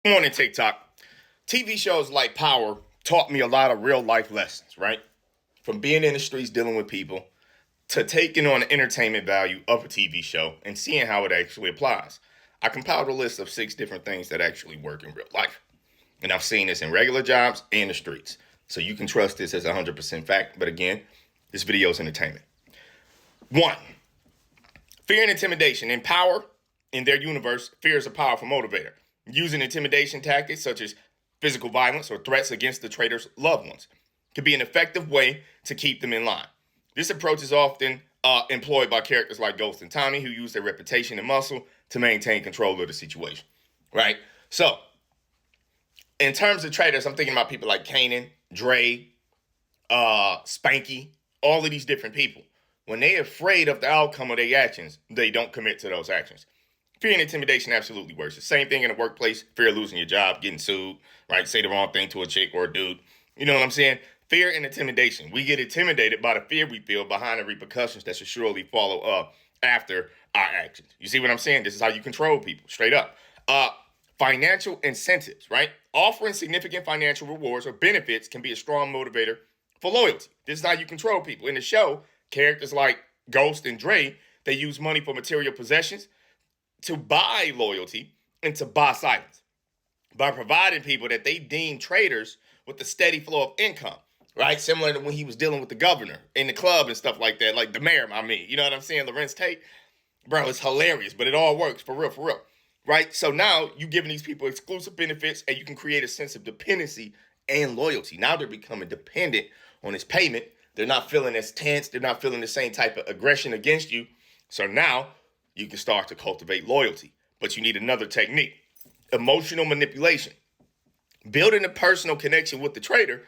Morning, TikTok. TV shows like Power taught me a lot of real life lessons, right? From being in the streets dealing with people to taking on the entertainment value of a TV show and seeing how it actually applies. I compiled a list of 6 different things that actually work in real life. And I've seen this in regular jobs and the streets. So you can trust this as 100% fact. But again, this video is entertainment. 1. Fear and intimidation. In Power, in their universe, fear is a powerful motivator. Using intimidation tactics such as physical violence or threats against the traitor's loved ones can be an effective way to keep them in line. This approach is often employed by characters like Ghost and Tommy, who use their reputation and muscle to maintain control of the situation, right? So, in terms of traitors, I'm thinking about people like Kanan, Dre, Spanky, all of these different people. When they're afraid of the outcome of their actions, they don't commit to those actions. Fear and intimidation absolutely works. The same thing in the workplace. Fear of losing your job, getting sued, right? Say the wrong thing to a chick or a dude. You know what I'm saying? Fear and intimidation. We get intimidated by the fear we feel behind the repercussions that should surely follow up after our actions. You see what I'm saying? This is how you control people, straight up. Financial incentives, right? Offering significant financial rewards or benefits can be a strong motivator for loyalty. This is how you control people. In the show, characters like Ghost and Dre, they use money for material possessions to buy loyalty and to buy silence by providing people that they deem traitors with a steady flow of income, right? Similar to when he was dealing with the governor in the club and stuff like that, like the mayor, you know what I'm saying? Lorenz Tate, bro, it's hilarious, but it all works for real, right? So now you're giving these people exclusive benefits and you can create a sense of dependency and loyalty. Now they're becoming dependent on his payment. They're not feeling as tense. They're not feeling the same type of aggression against you. So now you can start to cultivate loyalty. But you need another technique: emotional manipulation. Building a personal connection with the traitor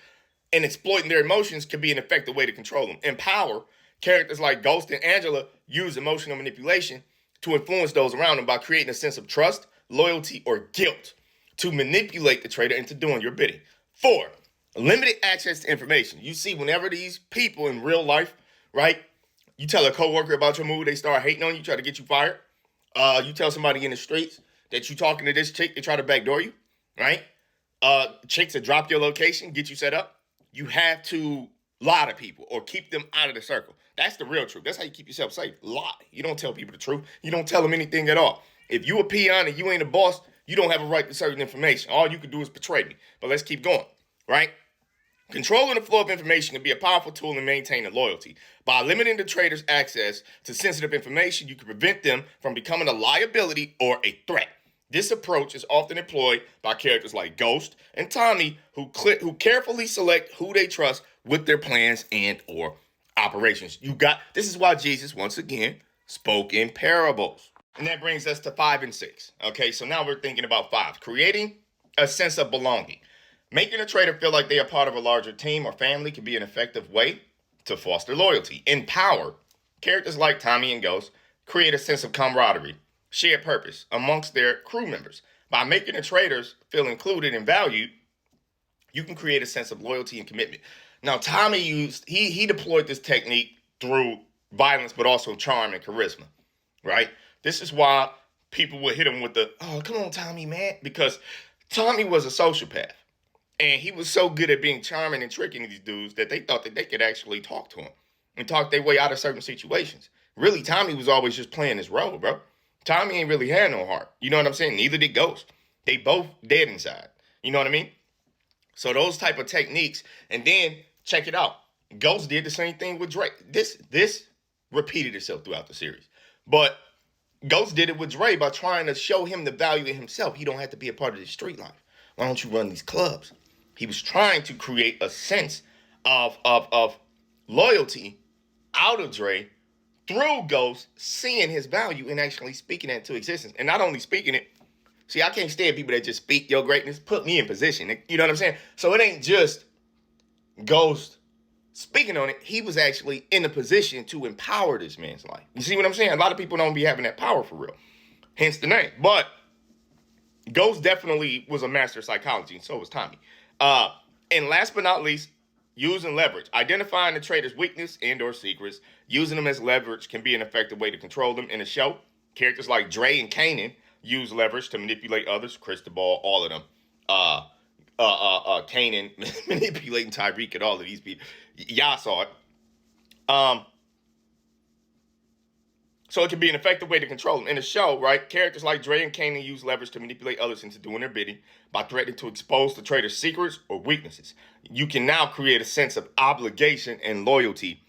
and exploiting their emotions can be an effective way to control them. In Power, characters like Ghost and Angela use emotional manipulation to influence those around them by creating a sense of trust, loyalty, or guilt to manipulate the traitor into doing your bidding. 4, limited access to information. You see, whenever these people in real life, right, you tell a coworker about your move, they start hating on you, try to get you fired. You tell somebody in the streets that you talking to this chick, they try to backdoor you, right? Chicks that drop your location, get you set up. You have to lie to people or keep them out of the circle. That's the real truth. That's how you keep yourself safe. Lie. You don't tell people the truth. You don't tell them anything at all. If you a peon and you ain't a boss, you don't have a right to certain information. All you can do is betray me. But let's keep going, right? Controlling the flow of information can be a powerful tool in maintaining loyalty. By limiting the trader's access to sensitive information, you can prevent them from becoming a liability or a threat. This approach is often employed by characters like Ghost and Tommy, who carefully select who they trust with their plans and or operations. This is why Jesus, once again, spoke in parables. And that brings us to 5 and 6. Okay, so now we're thinking about 5. Creating a sense of belonging. Making a trader feel like they are part of a larger team or family can be an effective way to foster loyalty. In Power, characters like Tommy and Ghost create a sense of camaraderie, shared purpose amongst their crew members. By making the traders feel included and valued, you can create a sense of loyalty and commitment. Now, Tommy he deployed this technique through violence, but also charm and charisma, right? This is why people would hit him with the, oh, come on, Tommy, man, because Tommy was a sociopath. And he was so good at being charming and tricking these dudes that they thought that they could actually talk to him and talk their way out of certain situations. Really, Tommy was always just playing his role, bro. Tommy ain't really had no heart. You know what I'm saying? Neither did Ghost. They both dead inside. You know what I mean? So those type of techniques. And then, check it out. Ghost did the same thing with Drake. This repeated itself throughout the series. But Ghost did it with Dre by trying to show him the value in himself. He don't have to be a part of the street life. Why don't you run these clubs? He was trying to create a sense of loyalty out of Dre through Ghost seeing his value and actually speaking that into existence. And not only speaking it, see, I can't stand people that just speak your greatness, put me in position. You know what I'm saying? So it ain't just Ghost speaking on it. He was actually in a position to empower this man's life. You see what I'm saying? A lot of people don't be having that power for real. Hence the name. But Ghost definitely was a master of psychology, and so was Tommy. And last but not least, using leverage. Identifying the trader's weakness and or secrets, using them as leverage can be an effective way to control them. In the show, characters like Dre and Kanan use leverage to manipulate others. Cristobal, all of them. Kanan manipulating Tyreek and all of these people. Y'all saw it. So it can be an effective way to control them. In the show, right, characters like Dre and Kanan use leverage to manipulate others into doing their bidding by threatening to expose the trader's secrets or weaknesses. You can now create a sense of obligation and loyalty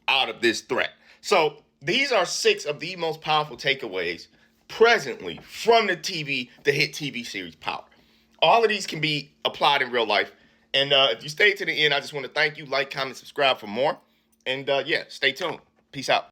out of this threat. So these are 6 of the most powerful takeaways presently from the hit TV series Power. All of these can be applied in real life. And if you stay to the end, I just want to thank you. Like, comment, subscribe for more. And yeah, stay tuned. Peace out.